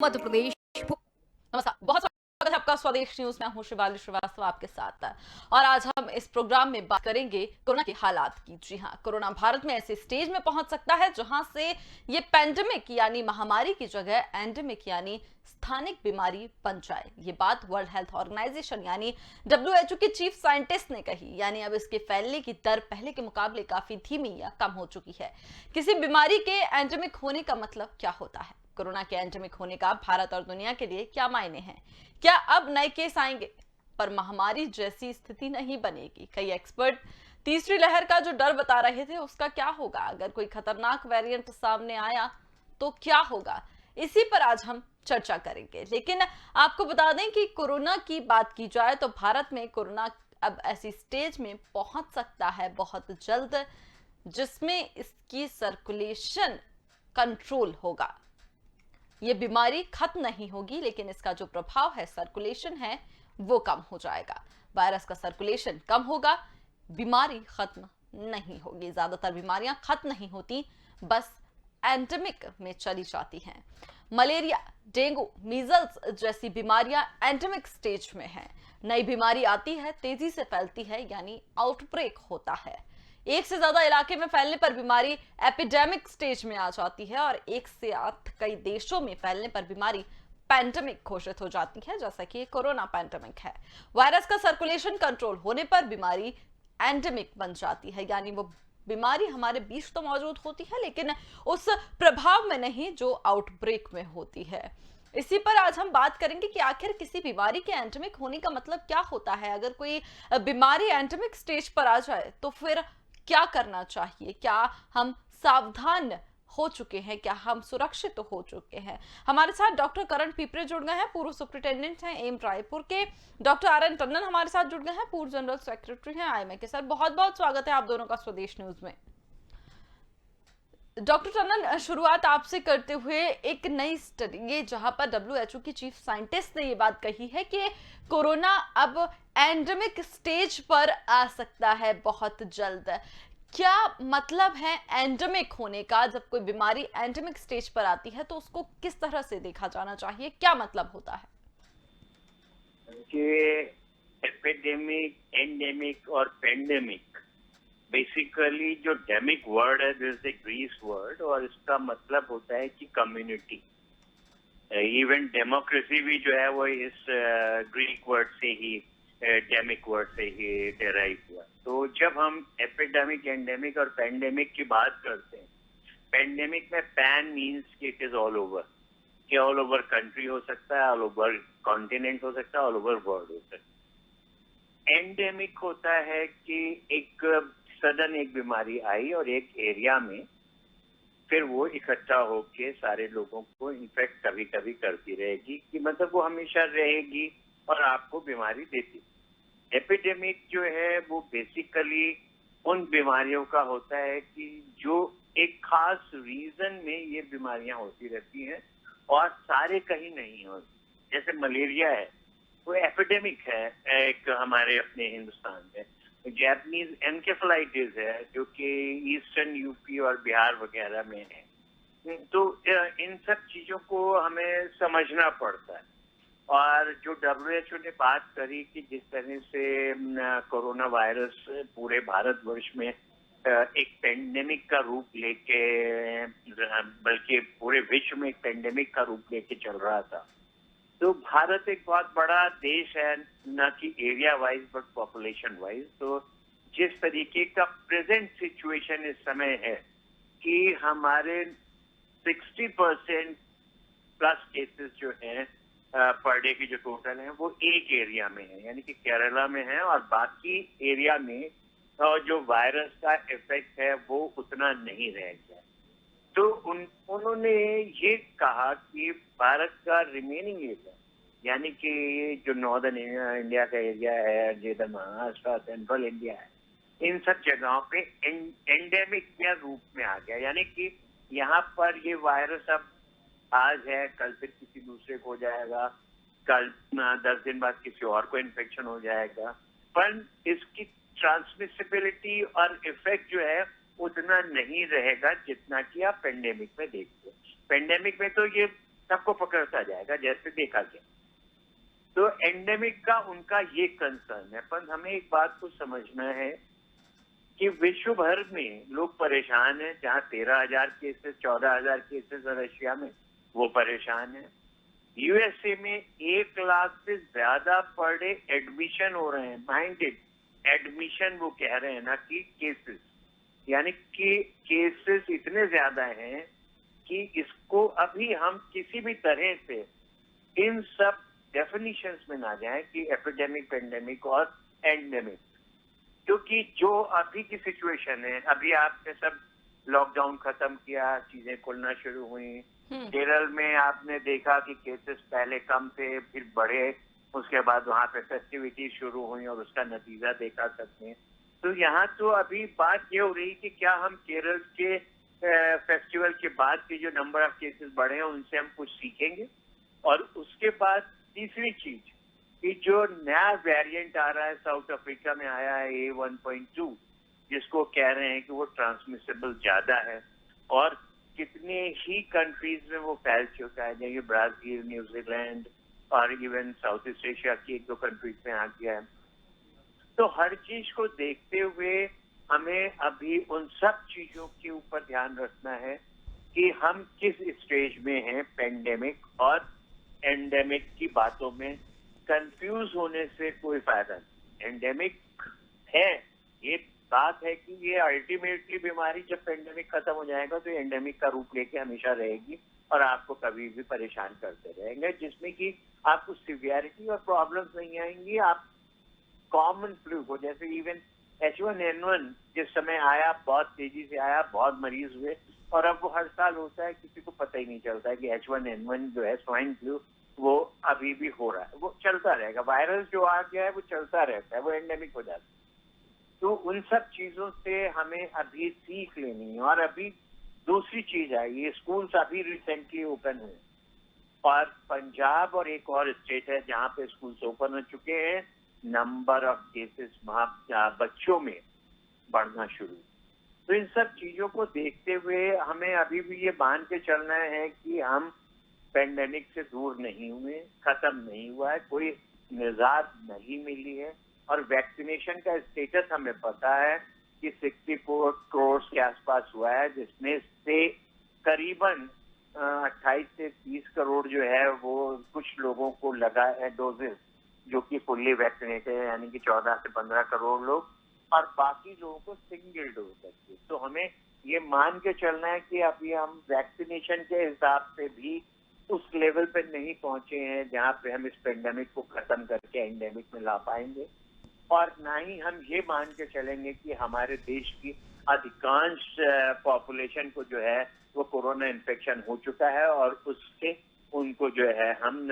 मध्य प्रदेश। नमस्कार, बहुत स्वागत है आपका स्वदेश न्यूज में। हूं शिवाली श्रीवास्तव आपके साथ। और आज हम इस प्रोग्राम में बात करेंगे कोरोना के हालात की। जी हां, कोरोना भारत में ऐसे स्टेज में पहुंच सकता है जहां से ये पैंडेमिक यानी महामारी की जगह एंडेमिक यानी स्थानिक बीमारी बन जाए। ये बात वर्ल्ड हेल्थ ऑर्गेनाइजेशन यानी WHO के चीफ साइंटिस्ट ने कही। यानी अब इसके फैलने की दर पहले के मुकाबले काफी धीमी या कम हो चुकी है। किसी बीमारी के एंडेमिक होने का मतलब क्या होता है? कोरोना के एंडेमिक होने का भारत और दुनिया के लिए क्या मायने हैं? क्या अब नए केस आएंगे पर महामारी जैसी स्थिति नहीं बनेगी? कई एक्सपर्ट तीसरी लहर का जो डर बता रहे थे उसका क्या होगा? अगर कोई खतरनाक वेरिएंट सामने आया तो क्या होगा? इसी पर आज हम चर्चा करेंगे। लेकिन आपको बता दें कि कोरोना की बात की जाए तो भारत में कोरोना अब ऐसी स्टेज में पहुंच सकता है बहुत जल्द जिसमें इसकी सर्कुलेशन कंट्रोल होगा। ये बीमारी खत्म नहीं होगी लेकिन इसका जो प्रभाव है, सर्कुलेशन है, वो कम हो जाएगा। वायरस का सर्कुलेशन कम होगा, बीमारी खत्म नहीं होगी। ज्यादातर बीमारियां खत्म नहीं होती, बस एंडेमिक में चली जाती हैं। मलेरिया, डेंगू, मीजल्स जैसी बीमारियां एंडेमिक स्टेज में हैं। नई बीमारी आती है, तेजी से फैलती है, यानी आउटब्रेक होता है। एक से ज्यादा इलाके में फैलने पर बीमारी एपिडेमिक स्टेज में आ जाती है और एक से कई देशों में फैलने पर बीमारी पैंडेमिक घोषित हो जाती है, जैसा कि कोरोना पैंडेमिक है। वायरस का सर्कुलेशन कंट्रोल होने पर बीमारी एंडेमिक बन जाती है, यानी वो बीमारी हमारे बीच तो मौजूद होती है लेकिन उस प्रभाव में नहीं जो आउटब्रेक में होती है। इसी पर आज हम बात करेंगे कि आखिर किसी बीमारी के एंडेमिक होने का मतलब क्या होता है। अगर कोई बीमारी एंडेमिक स्टेज पर आ जाए तो फिर क्या करना चाहिए? क्या हम सावधान हो चुके हैं? क्या हम सुरक्षित हो चुके हैं? हमारे साथ डॉक्टर करण पिपरे जुड़ गए हैं, पूर्व सुप्रिंटेंडेंट हैं एम्स रायपुर के। डॉक्टर RN टंडन हमारे साथ जुड़ गए हैं, पूर्व जनरल सेक्रेटरी हैं IMA के। सर, बहुत बहुत स्वागत है आप दोनों का स्वदेश न्यूज में। डॉक्टर टंडन, शुरुआत आपसे करते हुए, एक नई स्टडी ये जहां पर WHO की चीफ साइंटिस्ट ने ये बात कही है कि कोरोना अब एंडेमिक स्टेज पर आ सकता है बहुत जल्द। क्या मतलब है एंडेमिक होने का? जब कोई बीमारी एंडेमिक स्टेज पर आती है तो उसको किस तरह से देखा जाना चाहिए? क्या मतलब होता है? कि एपिडेमिक, एंडेमिक और पेंडेमिक, बेसिकली जो डेमिक वर्ड है दिस इज ग्रीस वर्ड और इसका मतलब होता है कि कम्युनिटी। इवन डेमोक्रेसी भी जो है वो इस ग्रीक वर्ड से ही, डेमिक वर्ड से ही डेराइव हुआ। तो जब हम एपिडेमिक, एंडेमिक और पेंडेमिक की बात करते हैं, पेंडेमिक में पैन मीन्स कि इट इज ऑल ओवर, कि ऑल ओवर कंट्री हो सकता है, ऑल ओवर कॉन्टिनेंट हो सकता है, ऑल ओवर वर्ल्ड हो सकता है। एंडेमिक होता है कि एक सडन एक बीमारी आई और एक एरिया में फिर वो इकट्ठा होके सारे लोगों को इन्फेक्ट कभी कभी करती रहेगी, कि मतलब वो हमेशा रहेगी और आपको बीमारी देती। एपिडेमिक जो है वो बेसिकली उन बीमारियों का होता है कि जो एक खास रीजन में ये बीमारियां होती रहती हैं और सारे कहीं नहीं होती। जैसे मलेरिया है, वो एपिडेमिक है एक हमारे अपने हिंदुस्तान में। जैपनीज एनकेफेलाइटिस है जो कि ईस्टर्न यूपी और बिहार वगैरह में है। तो इन सब चीजों को हमें समझना पड़ता है। और जो WHO ने बात करी कि जिस तरह से कोरोना वायरस पूरे भारतवर्ष में एक पेंडेमिक का रूप लेके, बल्कि पूरे विश्व में एक पेंडेमिक का रूप लेके चल रहा था, तो भारत एक बहुत बड़ा देश है, न कि area wise but population wise. तो जिस तरीके का प्रेजेंट सिचुएशन इस समय है कि हमारे 60% प्लस केसेस जो हैं पर डे की जो टोटल है वो एक एरिया में है, यानी कि केरला में है, और बाकी एरिया में जो वायरस का इफेक्ट है वो उतना नहीं रह गया। तो उन्होंने ये कहा कि भारत का रिमेनिंग एरिया, यानी कि जो नॉर्दर्न इंडिया का एरिया है, जिधर महाराष्ट्र, सेंट्रल इंडिया है, इन सब जगहों पे एंडेमिक या रूप में आ गया। यानी कि यहाँ पर ये वायरस अब आज है, कल फिर किसी दूसरे को हो जाएगा, कल 10 दिन बाद किसी और को इन्फेक्शन हो जाएगा, पर इसकी ट्रांसमिसिबिलिटी और इफेक्ट जो है उतना नहीं रहेगा जितना कि आप पेंडेमिक में देखते हैं। पेंडेमिक में तो ये सबको पकड़ता जाएगा जैसे देखा गया। तो एंडेमिक का उनका ये कंसर्न है, पर हमें एक बात को समझना है कि विश्व भर में लोग परेशान हैं। जहां 13,000 केसेस, 14,000 केसेस है रशिया में, वो परेशान है। यूएसए में 1 लाख से ज्यादा पर डे एडमिशन हो रहे हैं। माइंडेड एडमिशन वो कह रहे हैं ना कि केसेस, यानी कि केसेस इतने ज्यादा हैं कि इसको अभी हम किसी भी तरह से इन सब डेफिनेशंस में ना जाएं कि एपिडेमिक, पेंडेमिक और एंडेमिक, क्योंकि जो अभी की सिचुएशन है, अभी आपने सब लॉकडाउन खत्म किया, चीजें खुलना शुरू हुई। केरल में आपने देखा कि केसेस पहले कम थे, फिर बढ़े, उसके बाद वहां पे फेस्टिविटी शुरू हुई और उसका नतीजा देखा सबने। तो यहाँ तो अभी बात ये हो रही कि क्या हम केरल के फेस्टिवल के बाद के जो नंबर ऑफ केसेस बढ़े हैं उनसे हम कुछ सीखेंगे। और उसके बाद तीसरी चीज कि जो नया वेरिएंट आ रहा है, साउथ अफ्रीका में आया है A1.2, जिसको कह रहे हैं कि वो ट्रांसमिसेबल ज्यादा है और कितने ही कंट्रीज में वो फैल चुका है, जैसे ब्राजील, न्यूजीलैंड और इवन साउथ ईस्ट एशिया की 1-2 कंट्रीज में आ गया है। तो हर चीज को देखते हुए हमें अभी उन सब चीजों के ऊपर ध्यान रखना है कि हम किस स्टेज में हैं पेंडेमिक और एंडेमिक की बातों में। कंफ्यूज होने से कोई फायदा नहीं। एंडेमिक है, ये बात है कि ये अल्टीमेटली बीमारी जब पेंडेमिक खत्म हो जाएगा तो एंडेमिक का रूप लेके हमेशा रहेगी और आपको कभी भी परेशान करते रहेंगे, जिसमें कि आपको सिवियरिटी और प्रॉब्लम्स नहीं आएंगी। आप कॉमन फ्लू को, जैसे इवन H1N1 जिस समय आया, बहुत तेजी से आया, बहुत मरीज हुए, और अब वो हर साल होता है, किसी को पता ही नहीं चलता है कि H1N1 जो है स्वाइन फ्लू, वो अभी भी हो रहा है, वो चलता रहेगा। वायरस जो आ गया है वो चलता रहता है, वो एंडेमिक हो जाता है। तो उन सब चीजों से हमें अभी सीख लेनी है। और अभी दूसरी चीज है, ये स्कूल्स अभी रिसेंटली ओपन हुए और पंजाब और एक और स्टेट है जहां पे स्कूल्स ओपन हो चुके हैं। नंबर ऑफ केसेस वहां बच्चों में बढ़ना शुरू। तो इन सब चीजों को देखते हुए हमें अभी भी ये मान के चलना है कि हम पेंडेमिक से दूर नहीं हुए, खत्म नहीं हुआ है, कोई निजात नहीं मिली है। और वैक्सीनेशन का स्टेटस हमें पता है कि 64 करोड़ के आसपास हुआ है, जिसमें से करीबन 28 से 30 करोड़ जो है वो कुछ लोगों को लगा है डोजेस, जो कि फुल्ली वैक्सीनेटेड है, यानी कि 14 से 15 करोड़ लोग, और बाकी लोगों को सिंगल डोज लगी। तो हमें ये मान के चलना है कि अभी हम वैक्सीनेशन के हिसाब से भी उस लेवल पे नहीं पहुंचे हैं जहां पे हम इस पेंडेमिक को खत्म करके एंडेमिक में ला पाएंगे। और ना ही हम ये मान के चलेंगे कि हमारे देश की अधिकांश पॉपुलेशन को जो है वो कोरोना इन्फेक्शन हो चुका है और उससे उनको जो है हम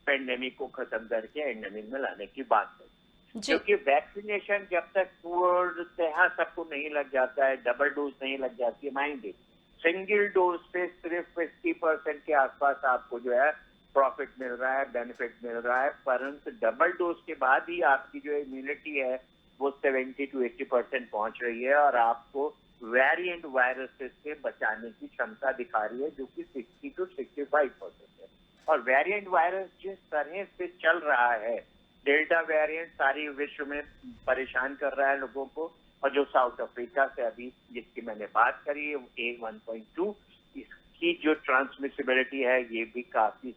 पेंडेमिक को खत्म करके एंडेमिक में लाने की बात करें। क्योंकि वैक्सीनेशन जब तक पूर्णतः सबको नहीं लग जाता है, डबल डोज नहीं लग जाती है, माइंड सिंगल डोज से सिर्फ 50% के आसपास आपको जो है प्रॉफिट मिल रहा है, बेनिफिट मिल रहा है। परंतु डबल डोज के बाद ही आपकी जो इम्यूनिटी है वो 70 to 80% पहुंच रही है और आपको वेरिएंट वायरसेस से बचाने की क्षमता दिखा रही है, जो कि 60 to 65% है। और वेरिएंट वायरस जिस तरह से चल रहा है, डेल्टा वेरिएंट सारी विश्व में परेशान कर रहा है लोगों को, और जो साउथ अफ्रीका से अभी जिसकी मैंने बात करी है A1.2, इसकी जो ट्रांसमिसिबिलिटी है ये भी काफी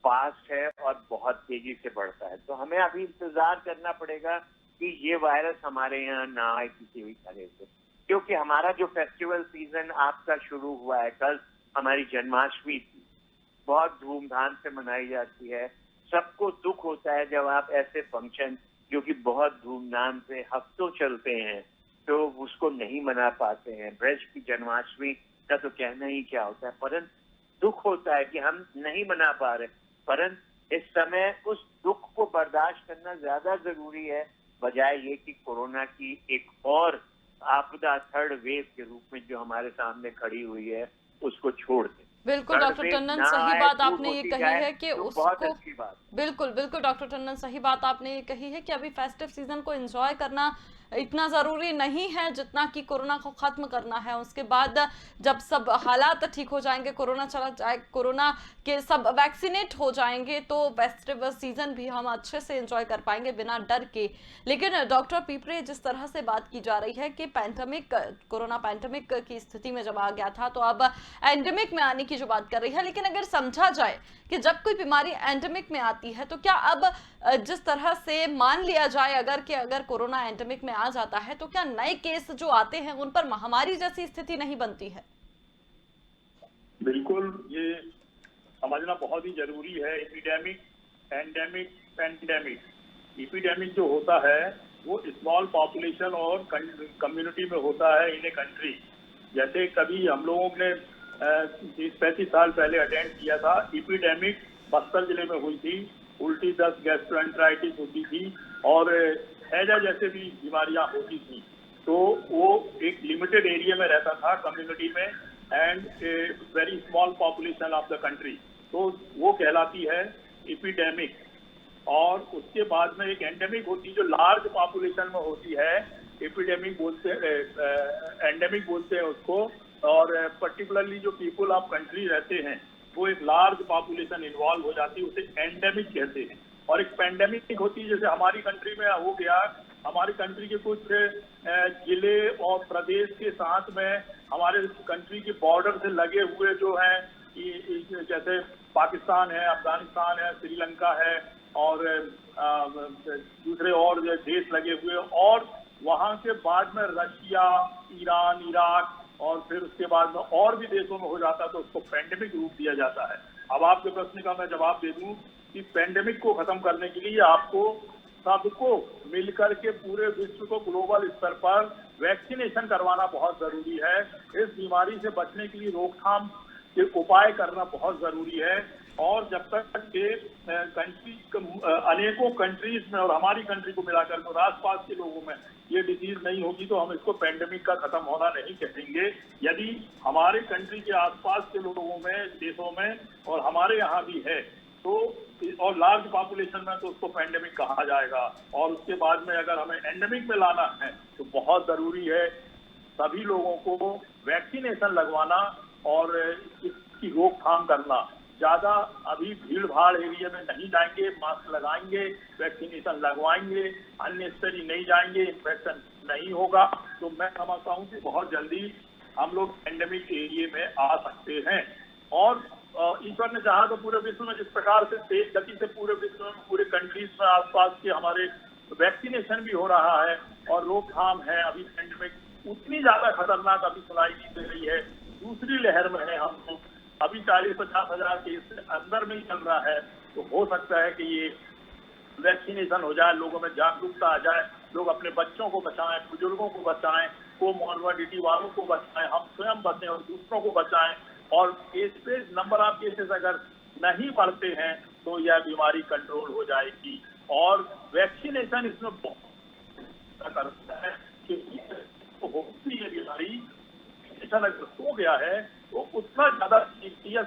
फास्ट है और बहुत तेजी से बढ़ता है। तो हमें अभी इंतजार करना पड़ेगा कि ये वायरस हमारे यहाँ ना आए किसी भी तरह से, क्योंकि हमारा जो फेस्टिवल सीजन आपका शुरू हुआ है, कल हमारी जन्माष्टमी थी, बहुत धूमधाम से मनाई जाती है। सबको दुख होता है जब आप ऐसे फंक्शन जो कि बहुत धूमधाम से हफ्तों चलते हैं तो उसको नहीं मना पाते हैं। ब्रज की जन्माष्टमी का तो कहना ही क्या होता है, परंतु दुख होता है कि हम नहीं मना पा रहे। परंतु इस समय उस दुख को बर्दाश्त करना ज्यादा जरूरी है, बजाय ये कि कोरोना की एक और आपदा थर्ड वेव के रूप में जो हमारे सामने खड़ी हुई है उसको छोड़ दें। बिल्कुल डॉक्टर टंडन, सही बात आपने ये कही है कि उसको, बिल्कुल बिल्कुल डॉक्टर टंडन, सही बात आपने ये कही है कि अभी फेस्टिव सीजन को एंजॉय करना इतना ज़रूरी नहीं है जितना कि कोरोना को ख़त्म करना है। उसके बाद जब सब हालात ठीक हो जाएंगे, कोरोना चला जाए, कोरोना के सब वैक्सीनेट हो जाएंगे, तो फेस्टिवल सीजन भी हम अच्छे से एंजॉय कर पाएंगे बिना डर के। लेकिन डॉक्टर पिपरे, जिस तरह से बात की जा रही है कि पैंडेमिक, कोरोना पैंडेमिक की स्थिति में जब आ गया था तो अब एंडेमिक में आने की जो बात कर रही है, लेकिन अगर समझा जाए कि जब कोई बीमारी एंडेमिक में आती है तो क्या अब जिस तरह से मान लिया जाए अगर कोरोना एंडेमिक में आ जाता है तो क्या नए केस जो आते हैं उन पर महामारी जैसी स्थिति नहीं बनती है? बिल्कुल, ये समझना बहुत ही जरूरी है। Epidemic, endemic, pandemic. एपिडेमिक जो होता है वो स्मॉल पॉपुलेशन और कम्युनिटी में होता है इन ए कंट्री। जैसे कभी हम लोगों ने 30-35 साल पहले अटेंड किया था, एपिडेमिक बस्तर जिले में हुई थी। उल्टी दस्त, गैस्ट्रोएंटेराइटिस होती थी और हैजा जैसे भी बीमारियां होती थी। तो वो एक लिमिटेड एरिया में रहता था, कम्युनिटी में, and a very small population of the country. तो वो कहलाती है एपिडेमिक। और उसके बाद में एक एंडेमिक होती है जो लार्ज पॉपुलेशन में होती है। एपिडेमिक बोलते, एंडेमिक बोलते हैं उसको। और पर्टिकुलरली जो पीपल ऑफ कंट्री रहते हैं वो एक लार्ज पॉपुलेशन इन्वॉल्व हो जाती है, उसे एंडेमिक कहते हैं। और एक पेंडेमिक होती है, जैसे हमारी कंट्री में हो गया। हमारी कंट्री के कुछ जिले और प्रदेश के साथ में हमारे कंट्री के बॉर्डर से लगे हुए जो हैं, जैसे पाकिस्तान है, अफगानिस्तान है, श्रीलंका है और दूसरे और देश लगे हुए, और वहां के बाद में रशिया, ईरान, इराक और फिर उसके बाद में और भी देशों में हो जाता है, तो उसको पेंडेमिक रूप दिया जाता है। अब आपके प्रश्न का मैं जवाब दे दूं कि पेंडेमिक को खत्म करने के लिए आपको सबको मिलकर के पूरे विश्व को ग्लोबल स्तर पर वैक्सीनेशन करवाना बहुत जरूरी है। इस बीमारी से बचने के लिए रोकथाम के उपाय करना बहुत जरूरी है। और जब तक के कंट्री, अनेकों कंट्रीज में और हमारी कंट्री को मिलाकर और आसपास के लोगों में ये डिजीज नहीं होगी तो हम इसको पेंडेमिक का खत्म होना नहीं कहेंगे। यदि हमारे कंट्री के आसपास के लोगों में, देशों में और हमारे यहाँ भी है तो, और लार्ज पॉपुलेशन में, तो उसको पेंडेमिक कहा जाएगा। और उसके बाद में अगर हमें एंडेमिक में लाना है तो बहुत जरूरी है सभी लोगों को वैक्सीनेशन लगवाना और इसकी रोकथाम करना। ज्यादा अभी भीड़ भाड़ एरिया में नहीं जाएंगे, मास्क लगाएंगे, वैक्सीनेशन लगवाएंगे, अननेसेसरी नहीं जाएंगे, इन्फेक्शन नहीं होगा। तो मैं समझता हूँ कि बहुत जल्दी हम लोग एंडेमिक एरिया में आ सकते हैं। और ईश्वर ने चाहा तो पूरे विश्व में जिस प्रकार से तेज गति से पूरे विश्व में, पूरे कंट्रीज में आसपास के हमारे वैक्सीनेशन भी हो रहा है और रोकथाम है, अभी पेंडेमिक उतनी ज्यादा खतरनाक अभी सुनाई नहीं दे रही है। दूसरी लहर में है हम लोग, अभी 40-50 हजार केस अंदर में ही चल रहा है। तो हो सकता है कि ये वैक्सीनेशन हो जाए, लोगों में जागरूकता आ जाए, लोग अपने बच्चों को बचाएं, बुजुर्गों को बचाएं, कोमॉर्बिडिटी वालों को बचाएं, हम स्वयं बचें और दूसरों को बचाएं। और केसेस, नंबर ऑफ केसेस अगर नहीं बढ़ते हैं तो यह बीमारी कंट्रोल हो जाएगी। और वैक्सीनेशन इसमें बहुत करता है क्योंकि होती है बीमारी, अगर हो गया है तो उतना ज्यादा सीरियस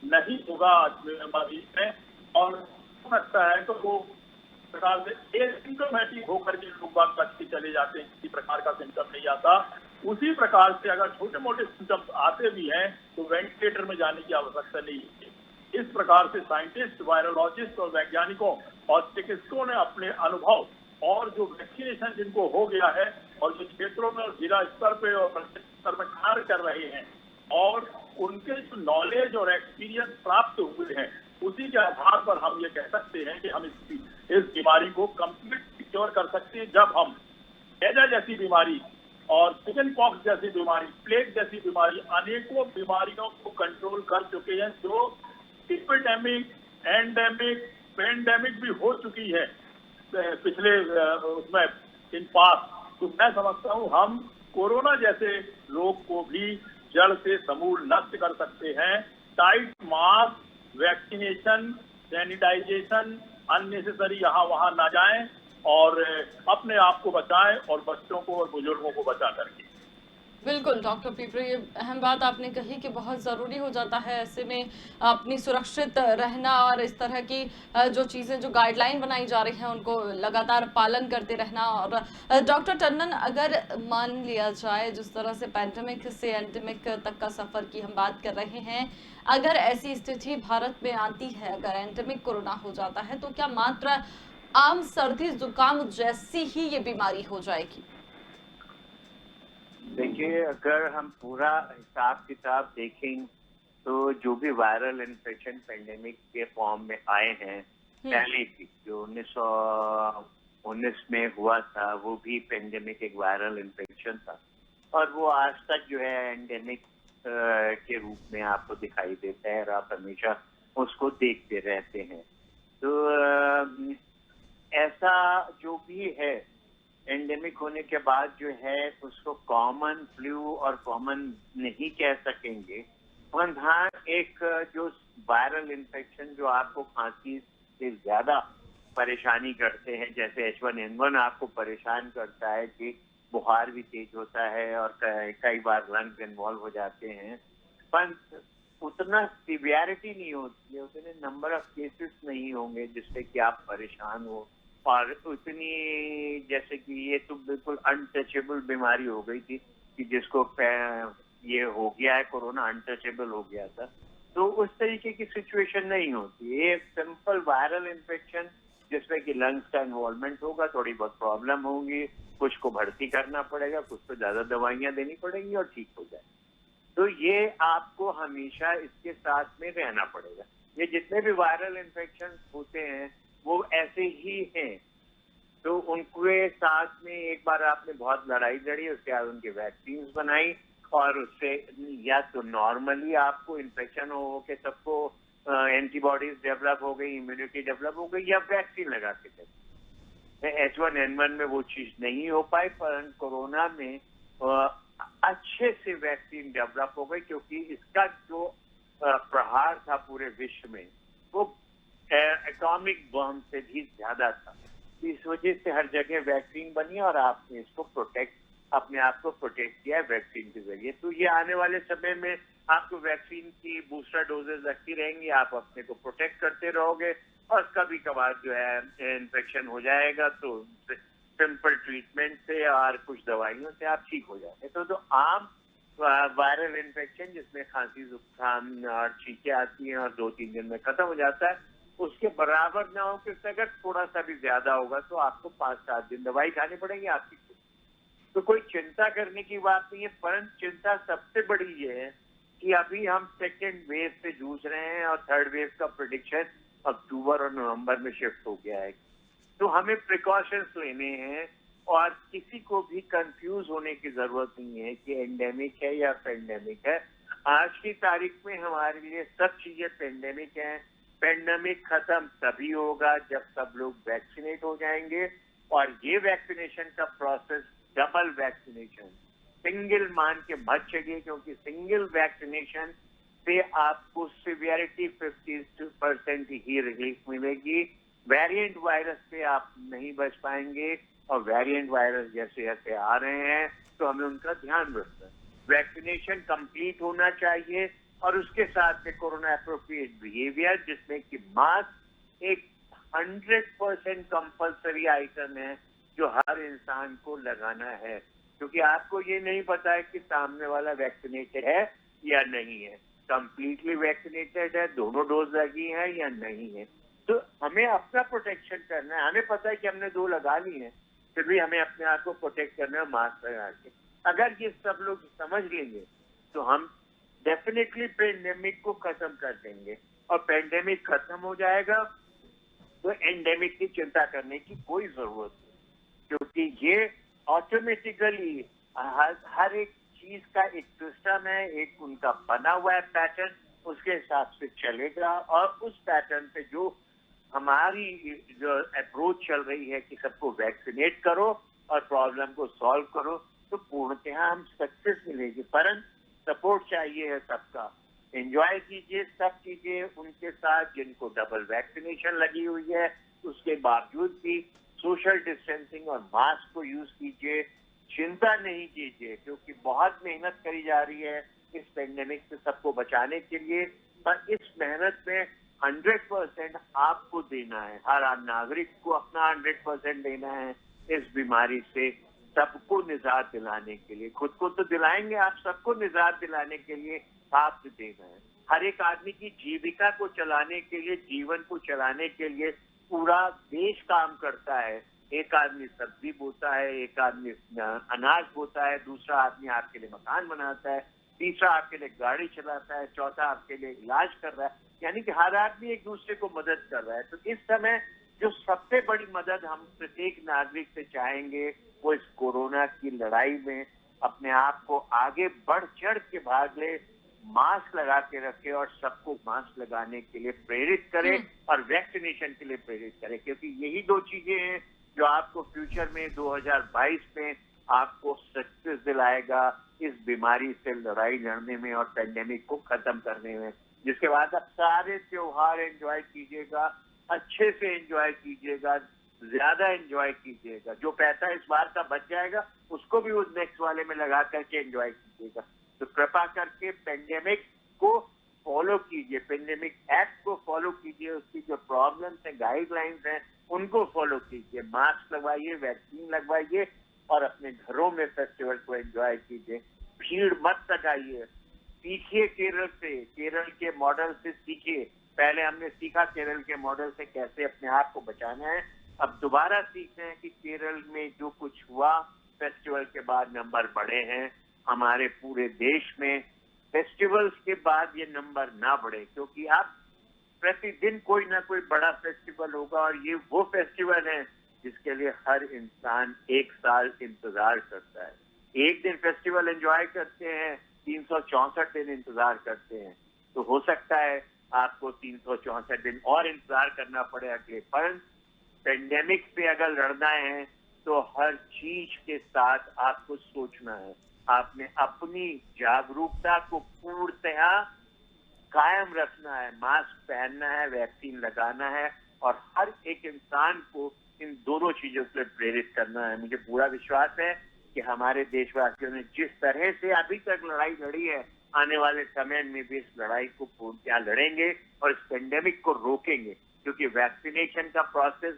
नहीं होगा बीमारी में। और लगता है तो वो प्रकार से एसिम्टोमेटिक होकर के लोग बात बचते चले जाते हैं, किसी प्रकार का सिम्टम नहीं आता। उसी प्रकार से अगर छोटे मोटे सिम्टम्स आते भी हैं तो वेंटिलेटर में जाने की आवश्यकता नहीं है। इस प्रकार से साइंटिस्ट, वायरोलॉजिस्ट और वैज्ञानिकों और चिकित्सकों ने अपने अनुभव और जो वैक्सीनेशन जिनको हो गया है और जो क्षेत्रों में और जिला स्तर पे और स्तर में कार्य कर रहे हैं और उनके जो नॉलेज और एक्सपीरियंस प्राप्त हुए हैं, उसी के आधार पर हम ये कह सकते हैं कि हम इस बीमारी को कंप्लीट सिक्योर कर सकते हैं। जब हम हैजा जैसी बीमारी और चिकन पॉक्स जैसी बीमारी, प्लेग जैसी बीमारी, अनेकों बीमारियों को कंट्रोल कर चुके हैं, जो एपिडेमिक, एंडेमिक, पेंडेमिक भी हो चुकी है पिछले उसमें इन पास। तो मैं समझता हूँ हम कोरोना जैसे रोग को भी जड़ से समूल नष्ट कर सकते हैं। Tight mask, vaccination, sanitization, unnecessary यहाँ वहाँ ना जाएं और अपने आप को बचाएं और बच्चों को और बुजुर्गों को बचा करके। बिल्कुल डॉक्टर पीपरे, ये अहम बात आपने कही कि बहुत ज़रूरी हो जाता है ऐसे में अपनी सुरक्षित रहना और इस तरह की जो चीज़ें, जो गाइडलाइन बनाई जा रही हैं उनको लगातार पालन करते रहना। और डॉक्टर टंडन, अगर मान लिया जाए जिस तरह से पैंडेमिक से एंडेमिक तक का सफ़र की हम बात कर रहे हैं, अगर ऐसी स्थिति भारत में आती है, अगर एंडेमिक कोरोना हो जाता है, तो क्या मात्र आम सर्दी जुकाम जैसी ही ये बीमारी हो जाएगी? देखिए, अगर हम पूरा हिसाब किताब देखें तो जो भी वायरल इन्फेक्शन पेंडेमिक के फॉर्म में आए हैं, हम्म। पहले भी जो 1919 में हुआ था, वो भी पेंडेमिक एक वायरल इन्फेक्शन था और वो आज तक जो है एंडेमिक के रूप में आपको दिखाई देता है और आप हमेशा उसको देखते रहते हैं। तो ऐसा जो भी है एंडेमिक होने के बाद जो है उसको कॉमन फ्लू और कॉमन नहीं कह सकेंगे, पर हाँ एक जो वायरल इन्फेक्शन जो आपको खांसी से ज्यादा परेशानी करते हैं, जैसे H1N1 आपको परेशान करता है कि बुखार भी तेज होता है और कई बार लंग्स इन्वॉल्व हो जाते हैं, पर उतना सिवियरिटी नहीं होती है, उतने नंबर ऑफ केसेस नहीं होंगे जिससे कि आप परेशान हो। और उतनी जैसे कि ये तो बिल्कुल अनटचेबल बीमारी हो गई थी कि जिसको ये हो गया है कोरोना, अनटचेबल हो गया था, तो उस तरीके की सिचुएशन नहीं होती। ये सिंपल वायरल इन्फेक्शन जिसमें कि लंग्स का इन्वॉल्वमेंट होगा, थोड़ी बहुत प्रॉब्लम होगी, कुछ को भर्ती करना पड़ेगा, कुछ को ज्यादा दवाइयां देनी पड़ेंगी और ठीक हो जाए। तो ये आपको हमेशा इसके साथ में रहना पड़ेगा। ये जितने भी वायरल इन्फेक्शन होते हैं वो ऐसे ही हैं। तो उनके साथ में एक बार आपने बहुत लड़ाई लड़ी, उसके बाद उनकी वैक्सीन बनाई और उससे या तो नॉर्मली आपको इन्फेक्शन हो के सबको एंटीबॉडीज डेवलप हो गई, इम्यूनिटी डेवलप हो गई, या वैक्सीन लगा के H1N1 में वो चीज नहीं हो पाई, पर कोरोना में अच्छे से वैक्सीन डेवलप हो गई क्योंकि इसका जो प्रहार था पूरे विश्व में वो एटॉमिक बम से भी ज्यादा था। इस वजह से हर जगह वैक्सीन बनी और आपने इसको अपने आप को प्रोटेक्ट किया है वैक्सीन के जरिए। तो ये आने वाले समय में आपको वैक्सीन की बूस्टर डोजेज लगती रहेंगी, आप अपने को प्रोटेक्ट करते रहोगे और कभी कभार जो है इन्फेक्शन हो जाएगा तो सिंपल ट्रीटमेंट से और कुछ दवाइयों से आप ठीक हो जाएंगे। तो आम वायरल इन्फेक्शन जिसमें खांसी जुकाम और छींकें आती हैं और 2-3 दिन में खत्म हो जाता है, उसके बराबर ना हो कि अगर थोड़ा सा भी ज्यादा होगा तो आपको 5-7 दिन दवाई खानी पड़ेगी आपकी। तो कोई चिंता करने की बात नहीं है, परंतु चिंता सबसे बड़ी ये है कि अभी हम सेकेंड वेव से जूझ रहे हैं और थर्ड वेव का प्रेडिक्शन अक्टूबर और नवंबर में शिफ्ट हो गया है। तो हमें प्रिकॉशंस लेने हैं और किसी को भी कंफ्यूज होने की जरूरत नहीं है कि एंडेमिक है या पेंडेमिक है। आज की तारीख में हमारे लिए सब चीजें पेंडेमिक है। पेंडेमिक खत्म तभी होगा जब सब लोग वैक्सीनेट हो जाएंगे और ये वैक्सीनेशन का प्रोसेस डबल वैक्सीनेशन, सिंगल मान के मत चलिए, क्योंकि सिंगल वैक्सीनेशन से आपको सिवियरिटी 50% ही रिलीफ मिलेगी। वेरिएंट वायरस से आप नहीं बच पाएंगे और वेरिएंट वायरस जैसे जैसे आ रहे हैं तो हमें उनका ध्यान रखना है। वैक्सीनेशन कंप्लीट होना चाहिए और उसके साथ में कोरोना एप्रोप्रिएट बिहेवियर, जिसमें कि मास्क एक 100% कंपल्सरी आइटम है जो हर इंसान को लगाना है, क्योंकि आपको ये नहीं पता है कि सामने वाला वैक्सीनेटेड है या नहीं है, कंप्लीटली वैक्सीनेटेड है, दोनों डोज लगी है या नहीं है। तो हमें अपना प्रोटेक्शन करना है। हमें पता है कि हमने 2 लगा ली है, फिर भी हमें अपने आप को प्रोटेक्ट करना है मास्क लगा के। अगर ये सब लोग समझ लेंगे तो हम डेफिनेटली पेंडेमिक को खत्म कर देंगे और पेंडेमिक खत्म हो जाएगा तो एंडेमिक की चिंता करने की कोई जरूरत नहीं, क्योंकि ये ऑटोमेटिकली हर एक चीज का एक सिस्टम है, एक उनका बना हुआ है पैटर्न, उसके हिसाब से चलेगा और उस पैटर्न पे जो हमारी जो अप्रोच चल रही है कि सबको वैक्सीनेट करो और प्रॉब्लम को सॉल्व करो, तो पूर्णतः हम सक्सेस मिलेगी। परंतु सपोर्ट चाहिए है सबका। एंजॉय कीजिए सब चीजें उनके साथ जिनको डबल वैक्सीनेशन लगी हुई है, उसके बावजूद भी सोशल डिस्टेंसिंग और मास्क को यूज कीजिए। चिंता नहीं कीजिए, क्योंकि बहुत मेहनत करी जा रही है इस पेंडेमिक से सबको बचाने के लिए। पर इस मेहनत में 100% आपको देना है, हर नागरिक को अपना 100% देना है इस बीमारी से सबको निजात दिलाने के लिए। खुद को तो दिलाएंगे आप, सबको निजात दिलाने के लिए आपको देना है। हर एक आदमी की जीविका को चलाने के लिए, जीवन को चलाने के लिए पूरा देश काम करता है। एक आदमी सब्जी बोता है, एक आदमी अनाज बोता है, दूसरा आदमी आपके लिए मकान बनाता है, तीसरा आपके लिए गाड़ी चलाता है, चौथा आपके लिए इलाज कर रहा है। यानी कि हर आदमी एक दूसरे को मदद कर रहा है। तो इस समय जो सबसे बड़ी मदद हम प्रत्येक नागरिक से चाहेंगे वो इस कोरोना की लड़ाई में अपने आप को आगे बढ़ चढ़ के भाग ले, मास्क लगा के रखे और सबको मास्क लगाने के लिए प्रेरित करें और वैक्सीनेशन के लिए प्रेरित करें, क्योंकि यही दो चीजें हैं जो आपको फ्यूचर में 2022 में आपको सक्सेस दिलाएगा इस बीमारी से लड़ाई लड़ने में और पेंडेमिक को खत्म करने में। जिसके बाद आप सारे त्योहार एंजॉय कीजिएगा, अच्छे से एंजॉय कीजिएगा, ज्यादा एंजॉय कीजिएगा। जो पैसा इस बार का बच जाएगा उसको भी उस नेक्स्ट वाले में लगा करके एंजॉय कीजिएगा। तो कृपा करके पेंडेमिक को फॉलो कीजिए, पेंडेमिक एक्ट को फॉलो कीजिए, उसकी जो प्रॉब्लम्स है, गाइडलाइंस हैं, उनको फॉलो कीजिए, मास्क लगवाइए, वैक्सीन लगवाइए और अपने घरों में फेस्टिवल को एंजॉय कीजिए। भीड़ मत लगाइए, सीखिए केरल से, केरल के मॉडल से सीखिए। पहले हमने सीखा केरल के मॉडल से कैसे अपने आप को बचाना है, अब दोबारा सीखते हैं कि केरल में जो कुछ हुआ फेस्टिवल के बाद नंबर बढ़े हैं। हमारे पूरे देश में फेस्टिवल्स के बाद ये नंबर ना बढ़े, क्योंकि अब प्रतिदिन कोई ना कोई बड़ा फेस्टिवल होगा और ये वो फेस्टिवल है जिसके लिए हर इंसान एक साल इंतजार करता है। एक दिन फेस्टिवल एंजॉय करते हैं, 364 दिन इंतजार करते हैं। तो हो सकता है आपको 364 दिन और इंतजार करना पड़े अगले। पर पेंडेमिक से अगर लड़ना है तो हर चीज के साथ आपको सोचना है। आपने अपनी जागरूकता को पूर्णतः कायम रखना है, मास्क पहनना है, वैक्सीन लगाना है और हर एक इंसान को इन दोनों चीजों के लिए प्रेरित करना है। मुझे पूरा विश्वास है कि हमारे देशवासियों ने जिस तरह से अभी तक लड़ाई लड़ी है, आने वाले समय में भी इस लड़ाई को पूर्णतः लड़ेंगे और इस पेंडेमिक को रोकेंगे, क्योंकि वैक्सीनेशन का प्रोसेस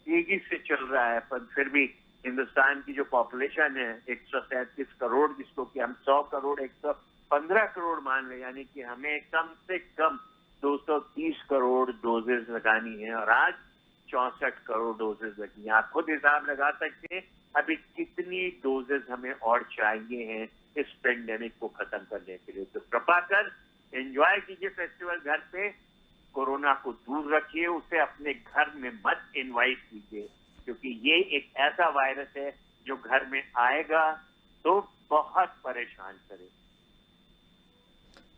तेजी से चल रहा है। पर फिर भी हिंदुस्तान की जो पॉपुलेशन है 137 करोड़, जिसको कि हम 100 करोड़ 115 करोड़ मान ले, यानी कि हमें कम से कम 230 करोड़ डोजेज लगानी है और आज 64 करोड़ डोजेज लगी हैं। आप खुद हिसाब लगा सकते हैं अभी कितनी डोजेज हमें और चाहिए हैं इस पेंडेमिक को खत्म करने के लिए। तो कृपा कर एंजॉय कीजिए फेस्टिवल घर पे, कोरोना को दूर रखिए, उसे अपने घर में मत इनवाइट कीजिए, क्योंकि ये एक ऐसा वायरस है जो घर में आएगा तो बहुत परेशान करेगा।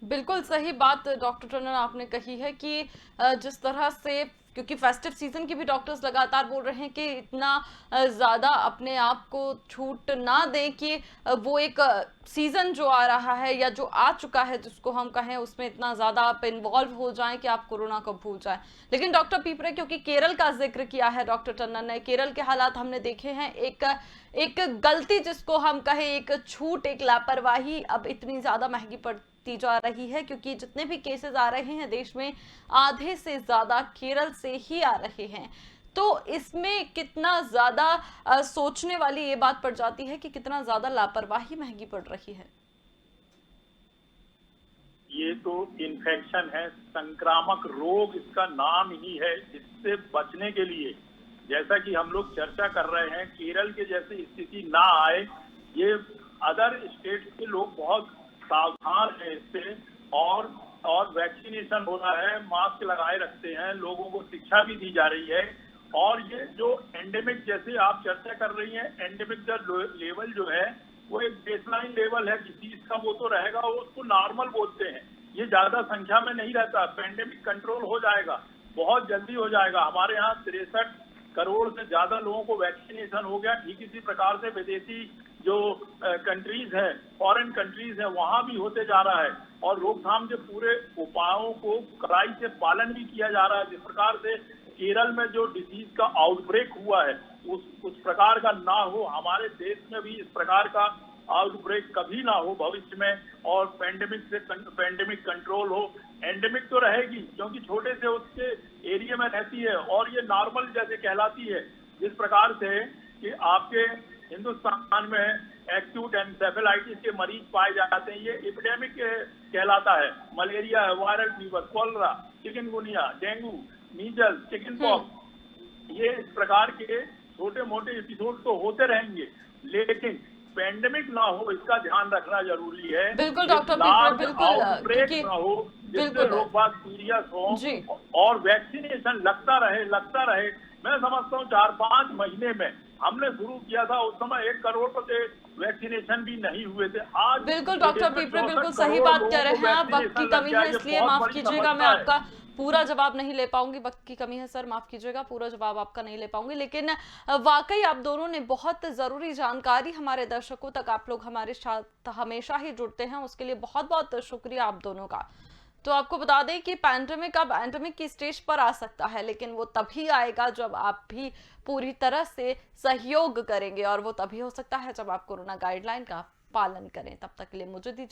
बिल्कुल सही बात डॉक्टर टंडन आपने कही है कि जिस तरह से, क्योंकि फेस्टिव सीजन की भी डॉक्टर्स लगातार बोल रहे हैं कि इतना ज़्यादा अपने आप को छूट ना दें कि वो एक सीज़न जो आ रहा है या जो आ चुका है जिसको हम कहें उसमें इतना ज़्यादा आप इन्वॉल्व हो जाएं कि आप कोरोना को भूल जाएं। लेकिन डॉक्टर पीपरे, क्योंकि केरल का जिक्र किया है डॉक्टर टंडन ने, केरल के हालात हमने देखे हैं, एक गलती जिसको हम कहें, एक छूट, एक लापरवाही अब इतनी ज़्यादा महंगी पड़ती जा रही है, क्योंकि जितने भी केसेस आ रहे हैं देश में आधे से ज्यादा केरल से ही आ रहे हैं। तो इसमें कितना ज्यादा सोचने वाली ये बात पड़ जाती है कि कितना ज्यादा लापरवाही महंगी पड़ रही है। ये तो इन्फेक्शन है, संक्रामक रोग इसका नाम ही है। इससे बचने के लिए जैसा कि हम लोग चर्चा कर रहे हैं, केरल के जैसी स्थिति ना आए, ये अदर स्टेट के लोग बहुत सावधान है इससे और वैक्सीनेशन हो रहा है, मास्क लगाए रखते हैं, लोगों को शिक्षा भी दी जा रही है। और ये जो एंडेमिक जैसे आप चर्चा कर रही हैं, एंडेमिक का लेवल जो है वो एक बेसलाइन लेवल है डिसीज का, वो तो रहेगा, वो उसको नॉर्मल बोलते हैं। ये ज्यादा संख्या में नहीं रहता, पेंडेमिक कंट्रोल हो जाएगा, बहुत जल्दी हो जाएगा। हमारे यहाँ 63 करोड़ से ज्यादा लोगों को वैक्सीनेशन हो गया। ठीक इसी प्रकार से विदेशी जो कंट्रीज हैं, फॉरेन कंट्रीज हैं, वहां भी होते जा रहा है और रोकथाम के पूरे उपायों को कड़ाई से पालन भी किया जा रहा है। जिस प्रकार से केरल में जो डिसीज का आउटब्रेक हुआ है उस प्रकार का ना हो, हमारे देश में भी इस प्रकार का आउटब्रेक कभी ना हो भविष्य में, और पेंडेमिक कंट्रोल हो। एंडेमिक तो रहेगी क्योंकि छोटे से उसके एरिया में रहती है और ये नॉर्मल जैसे कहलाती है, जिस प्रकार से कि आपके हिंदुस्तान में एक्यूट एन्सेफेलाइटिस के मरीज पाए जाते हैं, ये एपिडेमिक कहलाता है। मलेरिया है, viral fever, cholera, chikungunya, dengue, measles, chicken pox, ये इस प्रकार के छोटे मोटे एपिसोड तो होते रहेंगे, लेकिन पेंडेमिक ना हो इसका ध्यान रखना जरूरी है। बिल्कुल डॉक्टर लार्ज बिल्कुल, आउटब्रेक क्योंकि ना हो जिससे बिल्कुल। लोग बात सीरियस हो, जी। और वैक्सीनेशन लगता रहे। मैं समझता हूँ 4-5 महीने में हमने शुरू किया था, उस समय 1 करोड़ के वैक्सीनेशन भी नहीं हुए थे। आज बिल्कुल डॉक्टर पिपरे, बिल्कुल 64 सही करोड़ बात लोगों कह रहे को हैं आप। वक्त की वैक्सीनेशन लग कमी गया, है ये इसलिए बहुत माफ बड़ी कीजिएगा, मैं समस्या है। आपका पूरा जवाब नहीं ले पाऊंगी। वक्त की कमी है सर, माफ कीजिएगा, पूरा जवाब आपका नहीं ले पाऊंगी। लेकिन वाकई आप दोनों ने बहुत जरूरी जानकारी हमारे दर्शकों तक, आप लोग हमारे साथ हमेशा ही जुड़ते हैं, उसके लिए बहुत बहुत शुक्रिया आप दोनों का। तो आपको बता दें कि पैंडेमिक अब एंडेमिक की स्टेज पर आ सकता है, लेकिन वो तभी आएगा जब आप भी पूरी तरह से सहयोग करेंगे, और वो तभी हो सकता है जब आप कोरोना गाइडलाइन का पालन करें। तब तक के लिए मुझे दीजिए